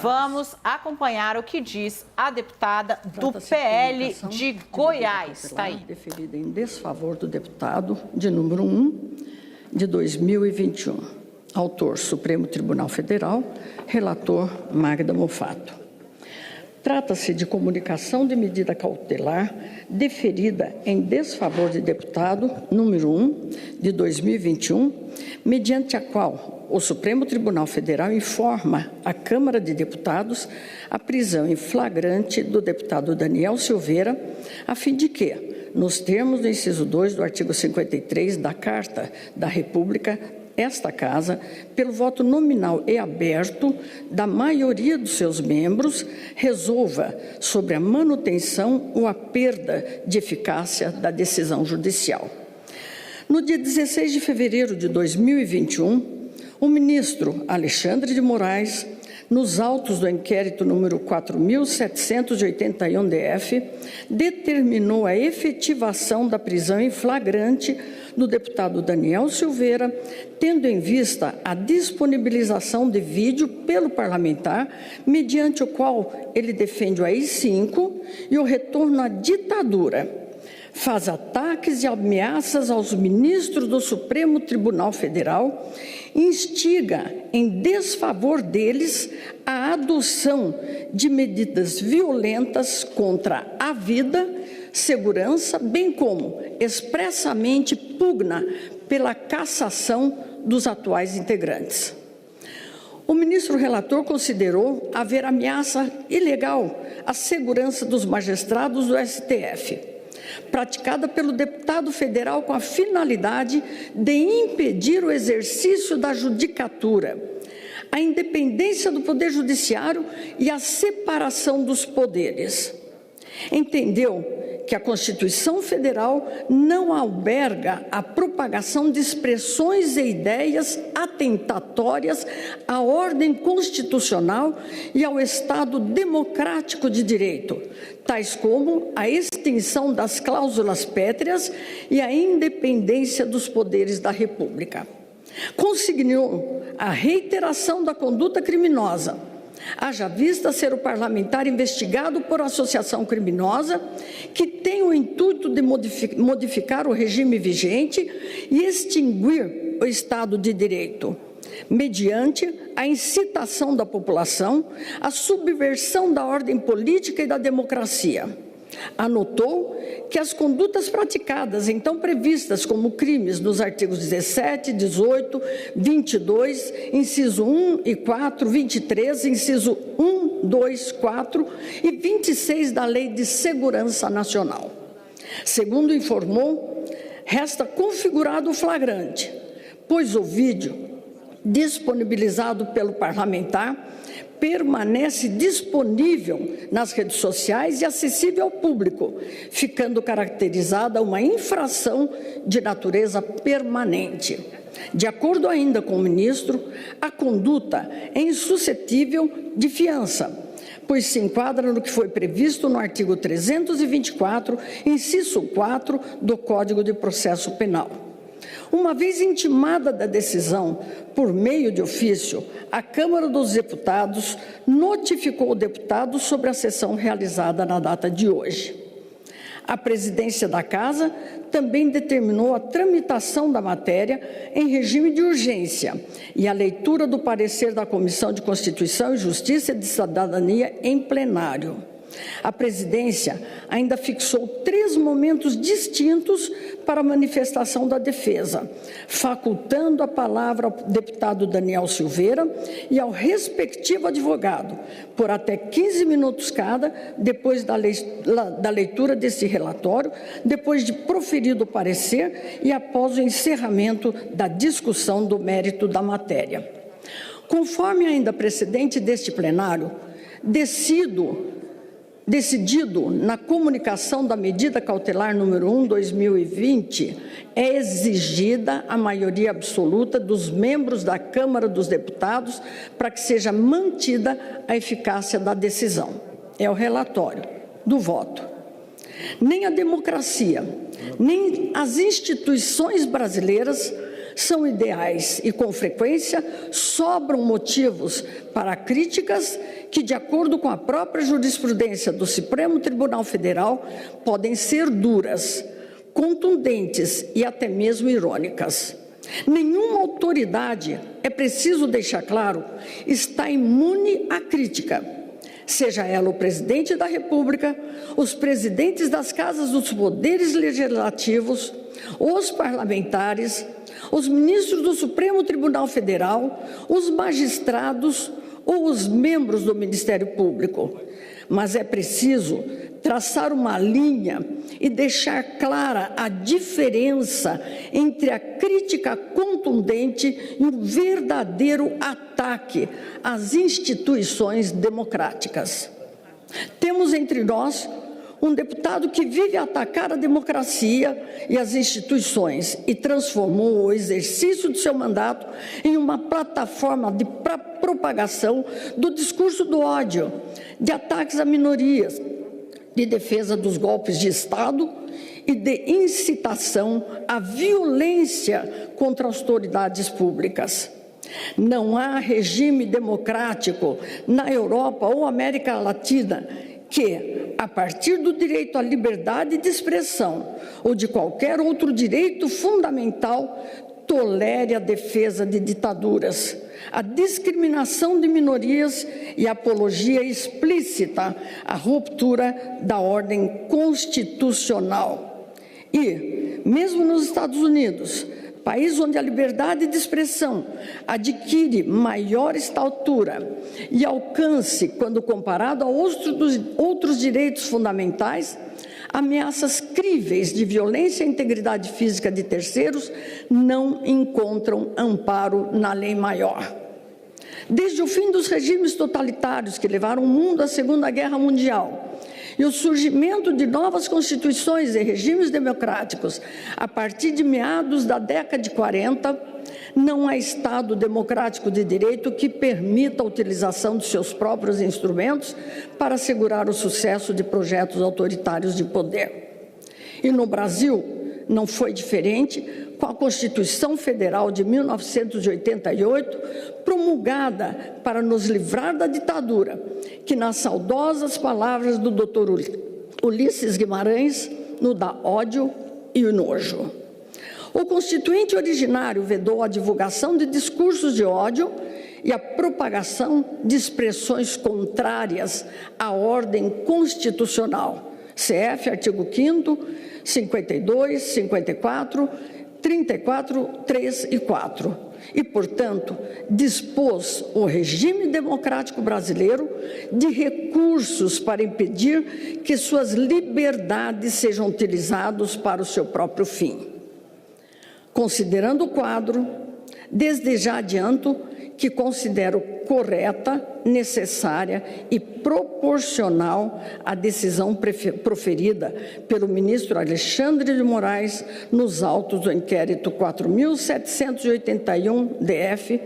Vamos acompanhar o que diz a deputada do PL de Goiás. Está aí. Deferida em desfavor do deputado de número 1 de 2021. Autor, Supremo Tribunal Federal. Relator, Magda Mofato. Trata-se de comunicação de medida cautelar deferida em desfavor de deputado número 1 de 2021, mediante a qual o Supremo Tribunal Federal informa à Câmara de Deputados a prisão em flagrante do deputado Daniel Silveira, a fim de que, nos termos do inciso 2 do artigo 53 da Carta da República, esta Casa, pelo voto nominal e aberto da maioria dos seus membros, resolva sobre a manutenção ou a perda de eficácia da decisão judicial. No dia 16 de fevereiro de 2021, o ministro Alexandre de Moraes, nos autos do inquérito número 4.781-DF, determinou a efetivação da prisão em flagrante do deputado Daniel Silveira, tendo em vista a disponibilização de vídeo pelo parlamentar, mediante o qual ele defende o AI-5 e o retorno à ditadura. Faz ataques e ameaças aos ministros do Supremo Tribunal Federal, instiga em desfavor deles a adoção de medidas violentas contra a vida, segurança, bem como expressamente pugna pela cassação dos atuais integrantes. O ministro relator considerou haver ameaça ilegal à segurança dos magistrados do STF, praticada pelo deputado federal com a finalidade de impedir o exercício da judicatura, a independência do Poder Judiciário e a separação dos poderes. Entendeu que a Constituição Federal não alberga a propagação de expressões e ideias atentatórias à ordem constitucional e ao Estado democrático de direito, tais como a extinção das cláusulas pétreas e a independência dos poderes da República. Consignou a reiteração da conduta criminosa, haja vista ser o parlamentar investigado por associação criminosa que tem o intuito de modificar o regime vigente e extinguir o Estado de Direito, mediante a incitação da população à subversão da ordem política e da democracia. Anotou que as condutas praticadas, então previstas como crimes nos artigos 17, 18, 22, inciso 1 e 4, 23, inciso 1, 2, 4 e 26 da Lei de Segurança Nacional. Segundo informou, resta configurado o flagrante, pois o vídeo disponibilizado pelo parlamentar permanece disponível nas redes sociais e acessível ao público, ficando caracterizada uma infração de natureza permanente. De acordo ainda com o ministro, a conduta é insuscetível de fiança, pois se enquadra no que foi previsto no artigo 324, inciso 4 do Código de Processo Penal. Uma vez intimada da decisão por meio de ofício, a Câmara dos Deputados notificou o deputado sobre a sessão realizada na data de hoje. A presidência da Casa também determinou a tramitação da matéria em regime de urgência e a leitura do parecer da Comissão de Constituição e Justiça e de Cidadania em plenário. A presidência ainda fixou 3 momentos distintos para a manifestação da defesa, facultando a palavra ao deputado Daniel Silveira e ao respectivo advogado, por até 15 minutos cada, depois da leitura desse relatório, depois de proferido o parecer e após o encerramento da discussão do mérito da matéria. Conforme ainda precedente deste plenário, decidido na comunicação da medida cautelar número 1/2020, é exigida a maioria absoluta dos membros da Câmara dos Deputados para que seja mantida a eficácia da decisão. É o relatório do voto. Nem a democracia, nem as instituições brasileiras são ideais e, com frequência, sobram motivos para críticas que, de acordo com a própria jurisprudência do Supremo Tribunal Federal, podem ser duras, contundentes e até mesmo irônicas. Nenhuma autoridade, é preciso deixar claro, está imune à crítica, seja ela o presidente da República, os presidentes das casas dos poderes legislativos, os parlamentares, os ministros do Supremo Tribunal Federal, os magistrados ou os membros do Ministério Público. Mas é preciso traçar uma linha e deixar clara a diferença entre a crítica contundente e o verdadeiro ataque às instituições democráticas. Temos entre nós um deputado que vive a atacar a democracia e as instituições e transformou o exercício do seu mandato em uma plataforma de propagação do discurso do ódio, de ataques a minorias, de defesa dos golpes de Estado e de incitação à violência contra autoridades públicas. Não há regime democrático na Europa ou América Latina que, a partir do direito à liberdade de expressão ou de qualquer outro direito fundamental, tolere a defesa de ditaduras, a discriminação de minorias e a apologia explícita à ruptura da ordem constitucional. E, mesmo nos Estados Unidos, país onde a liberdade de expressão adquire maior estatura e alcance quando comparado a outros direitos fundamentais, ameaças críveis de violência à integridade física de terceiros não encontram amparo na lei maior. Desde o fim dos regimes totalitários que levaram o mundo à Segunda Guerra Mundial e o surgimento de novas constituições e regimes democráticos a partir de meados da década de 40, não há Estado democrático de direito que permita a utilização de seus próprios instrumentos para assegurar o sucesso de projetos autoritários de poder. E no Brasil não foi diferente com a Constituição Federal de 1988, promulgada para nos livrar da ditadura, que, nas saudosas palavras do Dr. Ulisses Guimarães, nos dá ódio e nojo. O constituinte originário vedou a divulgação de discursos de ódio e a propagação de expressões contrárias à ordem constitucional. CF, artigo 5º, 52, 54, 34, 3 e 4. E, portanto, dispôs o regime democrático brasileiro de recursos para impedir que suas liberdades sejam utilizadas para o seu próprio fim. Considerando o quadro, desde já adianto que considero correta, necessária e proporcional a decisão proferida pelo ministro Alexandre de Moraes nos autos do inquérito 4.781-DF,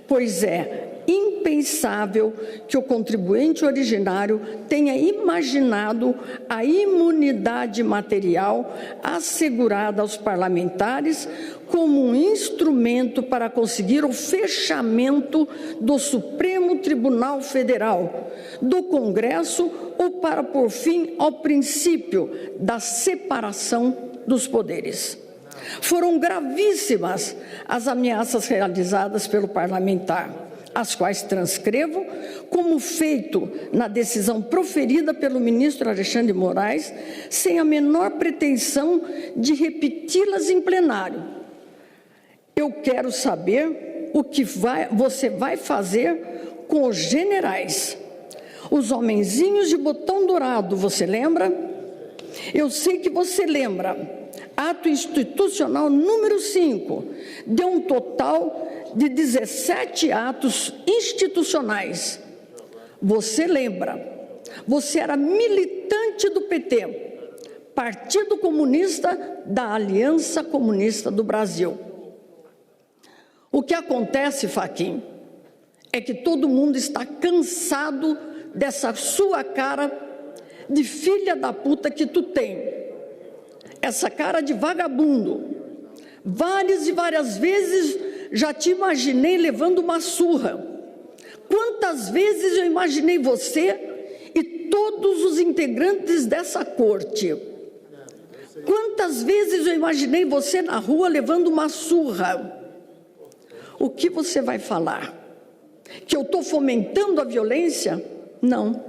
pois é impensável que o contribuinte originário tenha imaginado a imunidade material assegurada aos parlamentares como um instrumento para conseguir o fechamento do Supremo Tribunal Federal, do Congresso ou para pôr fim ao princípio da separação dos poderes. Foram gravíssimas as ameaças realizadas pelo parlamentar, as quais transcrevo como feito na decisão proferida pelo ministro Alexandre de Moraes, sem a menor pretensão de repeti-las em plenário. Eu quero saber o que você vai fazer com os generais, os homenzinhos de botão dourado, você lembra? Eu sei que você lembra. Ato institucional número 5, deu um total de 17 atos institucionais. Você lembra, você era militante do PT, Partido Comunista da Aliança Comunista do Brasil. O que acontece, Fachin, é que todo mundo está cansado dessa sua cara de filha da puta que tu tem. Essa cara de vagabundo. Várias e várias vezes já te imaginei levando uma surra. Quantas vezes eu imaginei você e todos os integrantes dessa corte? Quantas vezes eu imaginei você na rua levando uma surra? O que você vai falar? Que eu estou fomentando a violência? Não,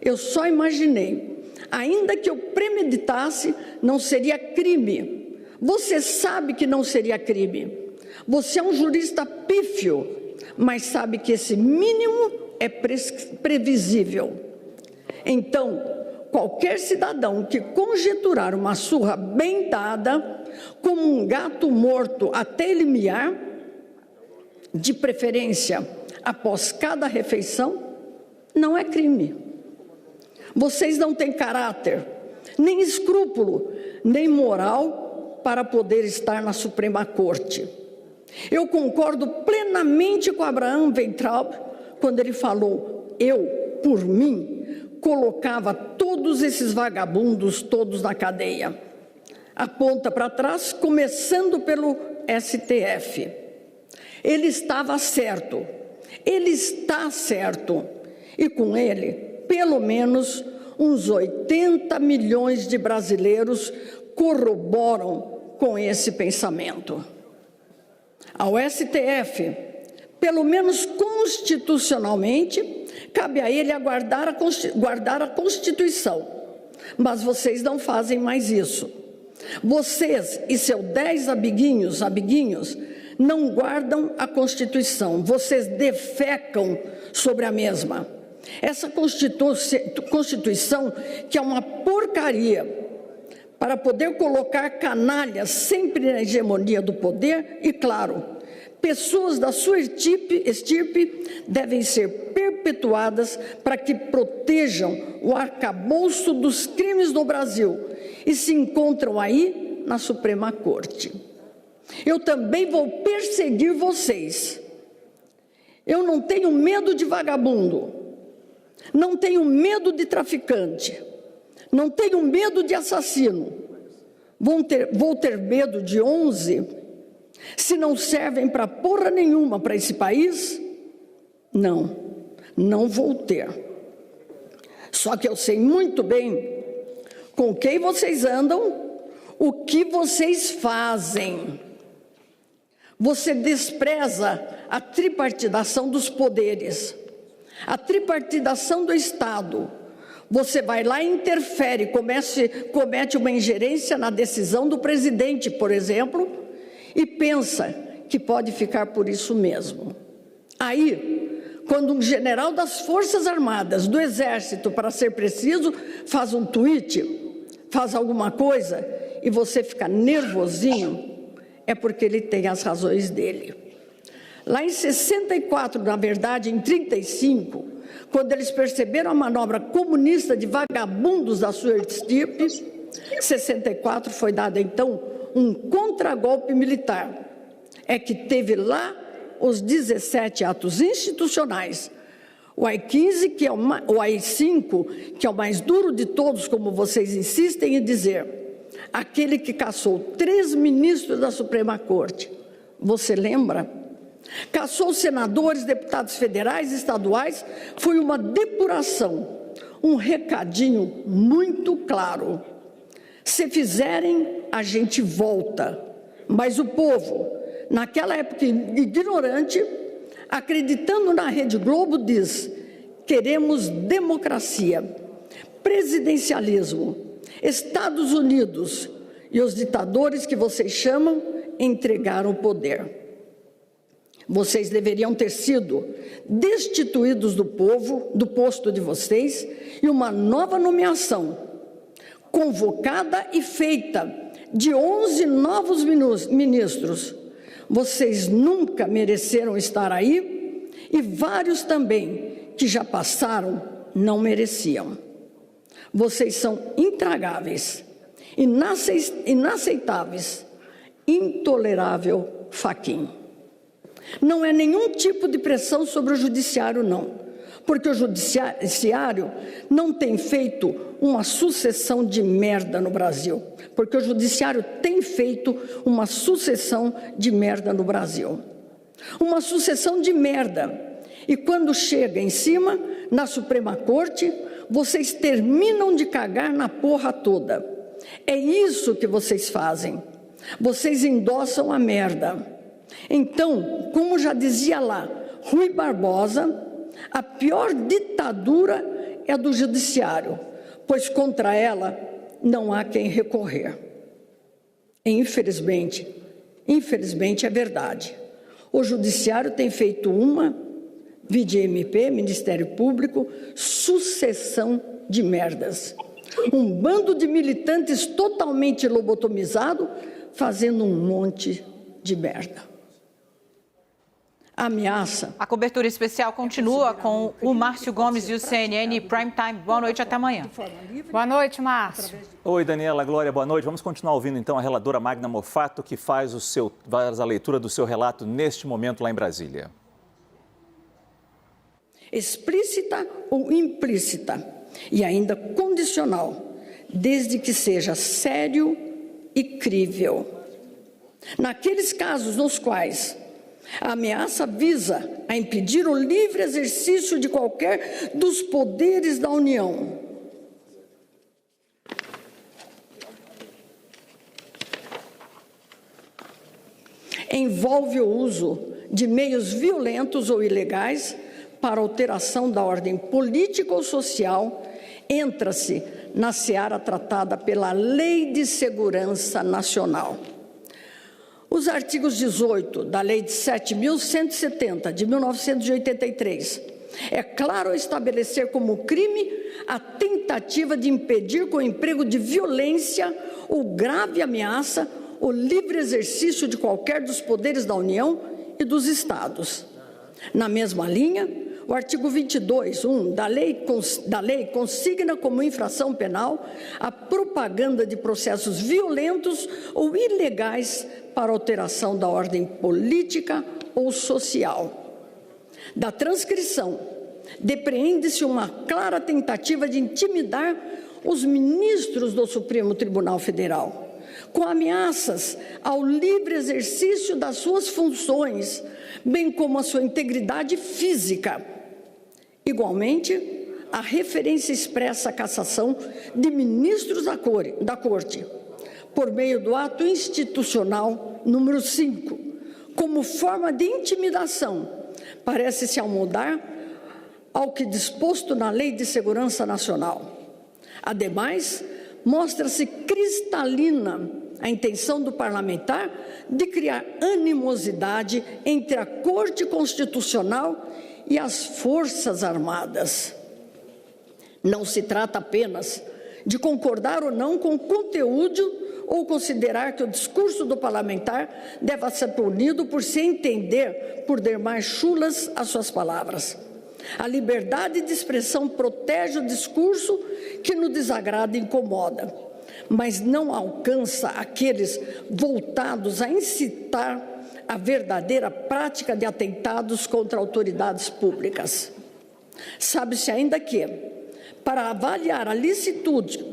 eu só imaginei. Ainda que eu premeditasse, não seria crime. Você sabe que não seria crime. Você é um jurista pífio, mas sabe que esse mínimo é previsível. Então, qualquer cidadão que conjecturar uma surra bem dada, como um gato morto até ele miar, de preferência após cada refeição, não é crime. Vocês não têm caráter, nem escrúpulo, nem moral para poder estar na Suprema Corte. Eu concordo plenamente com Abraham Weintraub quando ele falou: eu, por mim, colocava todos esses vagabundos todos na cadeia. Aponta para trás, começando pelo STF. Ele estava certo, ele está certo, e com ele, pelo menos uns 80 milhões de brasileiros corroboram com esse pensamento. Ao STF, pelo menos constitucionalmente, cabe a ele guardar a Constituição, mas vocês não fazem mais isso. Vocês e seus 10 amiguinhos, não guardam a Constituição, vocês defecam sobre a mesma. Essa Constituição, que é uma porcaria, para poder colocar canalhas sempre na hegemonia do poder, e claro, pessoas da sua estirpe devem ser perpetuadas para que protejam o arcabouço dos crimes no Brasil e se encontram aí na Suprema Corte. Eu também vou perseguir vocês. Eu não tenho medo de vagabundo, não tenho medo de traficante, não tenho medo de assassino. Vou ter medo de 11? Se não servem para porra nenhuma para esse país? Não vou ter. Só que eu sei muito bem com quem vocês andam, o que vocês fazem. Você despreza a tripartidação dos poderes, a tripartidação do Estado. Você vai lá e interfere, comete uma ingerência na decisão do presidente, por exemplo, e pensa que pode ficar por isso mesmo. Aí, quando um general das Forças Armadas, do Exército, para ser preciso, faz um tweet, faz alguma coisa, e você fica nervosinho, é porque ele tem as razões dele. Lá em 64, na verdade, em 35, quando eles perceberam a manobra comunista de vagabundos da sua estirpe, 64 foi dado, então, um contragolpe militar. É que teve lá os 17 atos institucionais. O AI-15, o AI-5, que é o mais duro de todos, como vocês insistem em dizer, aquele que cassou 3 ministros da Suprema Corte. Você lembra? Cassou senadores, deputados federais e estaduais, foi uma depuração, um recadinho muito claro. Se fizerem, a gente volta. Mas o povo, naquela época ignorante, acreditando na Rede Globo, diz: queremos democracia, presidencialismo, Estados Unidos, e os ditadores que vocês chamam entregaram o poder. Vocês deveriam ter sido destituídos do povo, do posto de vocês, e uma nova nomeação, convocada e feita, de 11 novos ministros. Vocês nunca mereceram estar aí, e vários também, que já passaram, não mereciam. Vocês são intragáveis, inaceitáveis, intolerável faquin. Não é nenhum tipo de pressão sobre o judiciário, não. porque o judiciário não tem feito uma sucessão de merda no Brasil, porque o judiciário tem feito uma sucessão de merda no Brasil. Uma sucessão de merda. E quando chega em cima, na Suprema Corte, vocês terminam de cagar na porra toda. É isso que vocês fazem. Vocês endossam a merda. Então, como já dizia lá Rui Barbosa, a pior ditadura é a do judiciário, pois contra ela não há quem recorrer. Infelizmente é verdade. O judiciário tem feito vide MP, Ministério Público, sucessão de merdas. Um bando de militantes totalmente lobotomizado, fazendo um monte de merda. A ameaça. A cobertura especial continua com o Márcio Gomes e o CNN Prime Time. Boa noite, até amanhã. Boa noite, Márcio. Oi, Daniela, Glória, boa noite. Vamos continuar ouvindo então a relatora Magna Mofato, que faz a leitura do seu relato neste momento lá em Brasília. Explícita ou implícita, e ainda condicional, desde que seja sério e crível. Naqueles casos nos quais a ameaça visa a impedir o livre exercício de qualquer dos poderes da União, envolve o uso de meios violentos ou ilegais para alteração da ordem política ou social, entra-se na seara tratada pela Lei de Segurança Nacional. Os artigos 18 da Lei de 7.170, de 1983, é claro estabelecer como crime a tentativa de impedir com o emprego de violência ou grave ameaça o livre exercício de qualquer dos poderes da União e dos Estados. Na mesma linha, o artigo 22(1) da lei consigna como infração penal a propaganda de processos violentos ou ilegais para alteração da ordem política ou social. Da transcrição, depreende-se uma clara tentativa de intimidar os ministros do Supremo Tribunal Federal, com ameaças ao livre exercício das suas funções, bem como a sua integridade física. Igualmente, a referência expressa à cassação de ministros da Corte, por meio do ato institucional número 5, como forma de intimidação, parece se amoldar ao que disposto na Lei de Segurança Nacional. Ademais, mostra-se cristalina a intenção do parlamentar de criar animosidade entre a Corte Constitucional e as Forças Armadas. Não se trata apenas de concordar ou não com o conteúdo ou considerar que o discurso do parlamentar deva ser punido por se entender por demais chulas as suas palavras. A liberdade de expressão protege o discurso que no desagrada e incomoda, mas não alcança aqueles voltados a incitar a verdadeira prática de atentados contra autoridades públicas. Sabe-se ainda que, para avaliar a licitude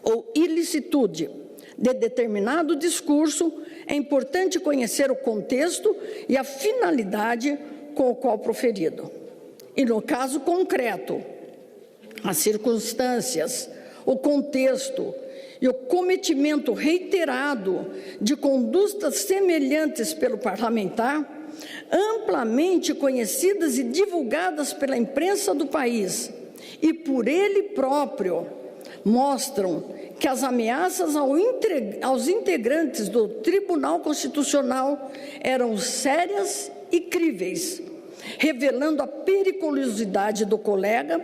ou ilicitude de determinado discurso, é importante conhecer o contexto e a finalidade com o qual proferido. E no caso concreto, as circunstâncias, o contexto e o cometimento reiterado de condutas semelhantes pelo parlamentar, amplamente conhecidas e divulgadas pela imprensa do país e por ele próprio, mostram que as ameaças aos integrantes do Tribunal Constitucional eram sérias e críveis, revelando a periculosidade do colega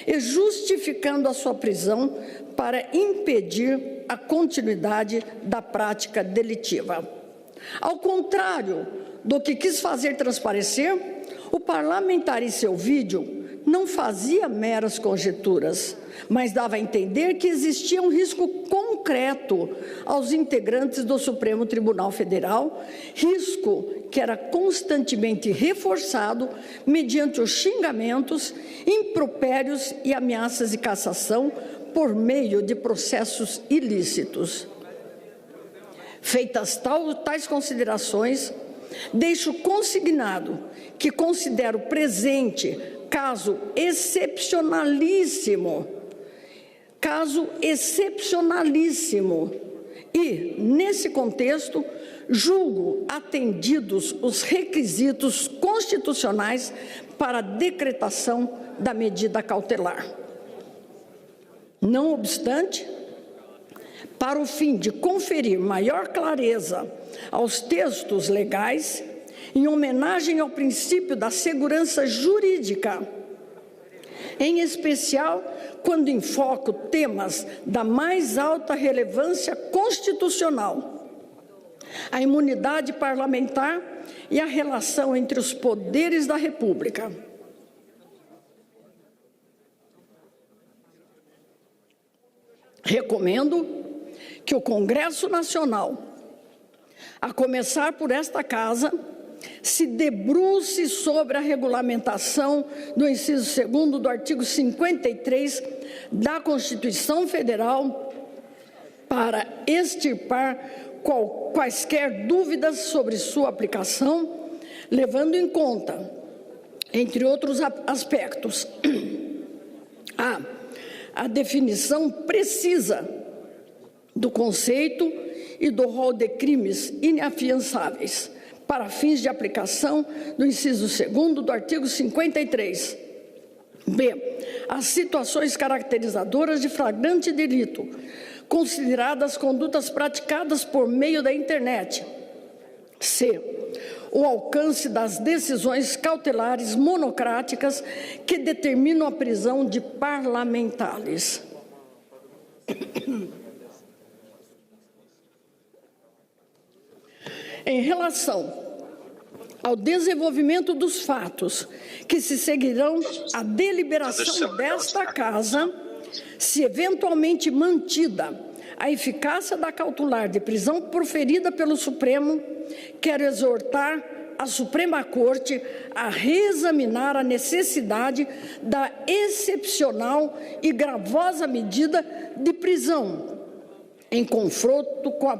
e justificando a sua prisão para impedir a continuidade da prática delitiva. Ao contrário do que quis fazer transparecer, o parlamentar em seu vídeo não fazia meras conjecturas, mas dava a entender que existia um risco concreto aos integrantes do Supremo Tribunal Federal, risco que era constantemente reforçado mediante os xingamentos, impropérios e ameaças de cassação por meio de processos ilícitos. Feitas tais considerações, deixo consignado que considero presente caso excepcionalíssimo e, nesse contexto, julgo atendidos os requisitos constitucionais para a decretação da medida cautelar. Não obstante, para o fim de conferir maior clareza aos textos legais, em homenagem ao princípio da segurança jurídica, em especial quando enfoco temas da mais alta relevância constitucional, a imunidade parlamentar e a relação entre os poderes da República. Recomendo que o Congresso Nacional, a começar por esta Casa, se debruce sobre a regulamentação do inciso 2º do artigo 53 da Constituição Federal para extirpar quaisquer dúvidas sobre sua aplicação, levando em conta, entre outros aspectos, a definição precisa do conceito e do rol de crimes inafiançáveis para fins de aplicação do inciso 2º do artigo 53. B. As situações caracterizadoras de flagrante delito, consideradas condutas praticadas por meio da internet. C. O alcance das decisões cautelares monocráticas que determinam a prisão de parlamentares. Em relação ao desenvolvimento dos fatos que se seguirão à deliberação desta Casa, se eventualmente mantida a eficácia da cautelar de prisão proferida pelo Supremo, quero exortar a Suprema Corte a reexaminar a necessidade da excepcional e gravosa medida de prisão, em confronto com a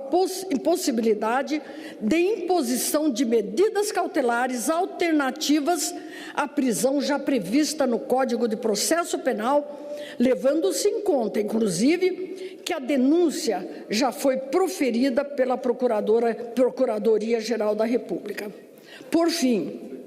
impossibilidade de imposição de medidas cautelares alternativas à prisão já prevista no Código de Processo Penal, levando-se em conta, inclusive, que a denúncia já foi proferida pela Procuradoria-Geral da República. Por fim,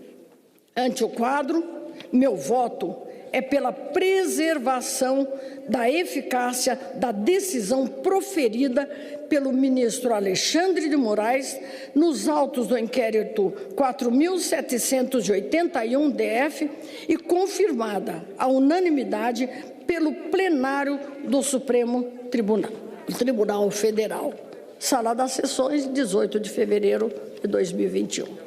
ante o quadro, meu voto é pela preservação da eficácia da decisão proferida pelo ministro Alexandre de Moraes nos autos do inquérito 4.781-DF e confirmada à unanimidade pelo plenário do Supremo Tribunal Federal. Sala das Sessões, 18 de fevereiro de 2021.